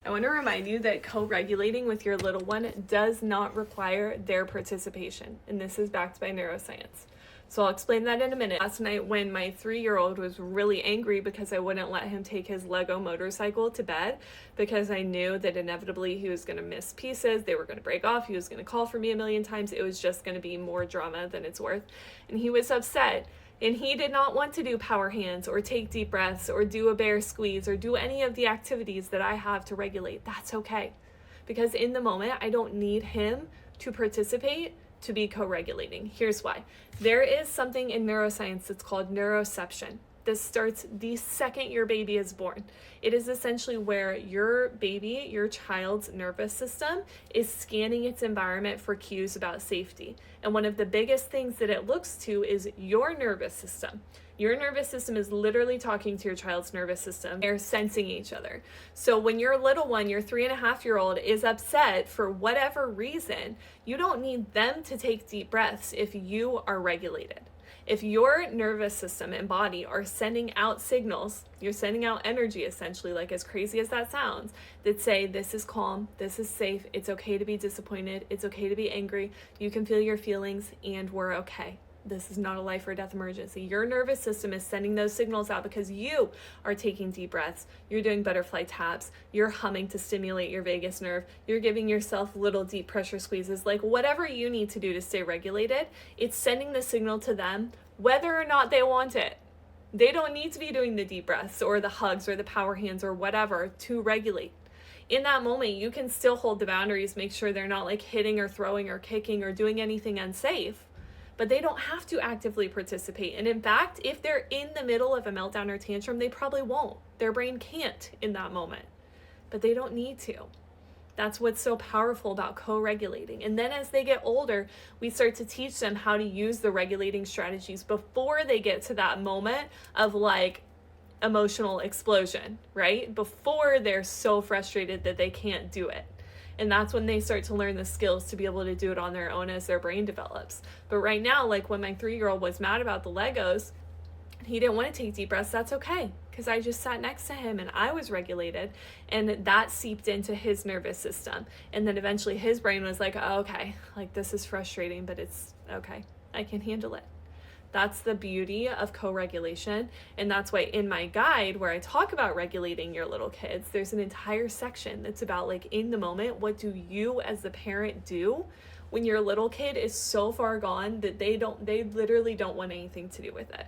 I want to remind you that co-regulating with your little one does not require their participation, and this is backed by neuroscience. So I'll explain that in a minute. Last night when my 3-year-old was really angry because I wouldn't let him take his Lego motorcycle to bed because I knew that inevitably he was going to miss pieces, they were going to break off, he was going to call for me a million times, it was just going to be more drama than it's worth, and he was upset. And he did not want to do power hands or take deep breaths or do a bear squeeze or do any of the activities that I have to regulate. That's okay. Because in the moment, I don't need him to participate to be co-regulating. Here's why. There is something in neuroscience that's called neuroception. This starts the second your baby is born. It is essentially where your baby, your child's nervous system, is scanning its environment for cues about safety. And one of the biggest things that it looks to is your nervous system. Your nervous system is literally talking to your child's nervous system. They're sensing each other. So when your little one, your 3.5-year-old, is upset for whatever reason, you don't need them to take deep breaths if you are regulated. If your nervous system and body are sending out signals, you're sending out energy essentially, like as crazy as that sounds, that say this is calm, this is safe, it's okay to be disappointed, it's okay to be angry, you can feel your feelings, and we're okay. This is not a life or death emergency. Your nervous system is sending those signals out because you are taking deep breaths, you're doing butterfly taps, you're humming to stimulate your vagus nerve, you're giving yourself little deep pressure squeezes, like whatever you need to do to stay regulated, it's sending the signal to them whether or not they want it. They don't need to be doing the deep breaths or the hugs or the power hands or whatever to regulate. In that moment, you can still hold the boundaries, make sure they're not like hitting or throwing or kicking or doing anything unsafe. But they don't have to actively participate. And in fact, if they're in the middle of a meltdown or tantrum, they probably won't. Their brain can't in that moment. But they don't need to. That's what's so powerful about co-regulating. And then as they get older, we start to teach them how to use the regulating strategies before they get to that moment of like emotional explosion, right? Before they're so frustrated that they can't do it. And that's when they start to learn the skills to be able to do it on their own as their brain develops. But right now, like when my 3-year-old was mad about the Legos, he didn't want to take deep breaths, that's okay. Because I just sat next to him and I was regulated, and that seeped into his nervous system. And then eventually his brain was like, oh, okay, like this is frustrating, but it's okay. I can handle it. That's the beauty of co-regulation. And that's why in my guide where I talk about regulating your little kids, there's an entire section that's about like in the moment, what do you as the parent do when your little kid is so far gone that they literally don't want anything to do with it.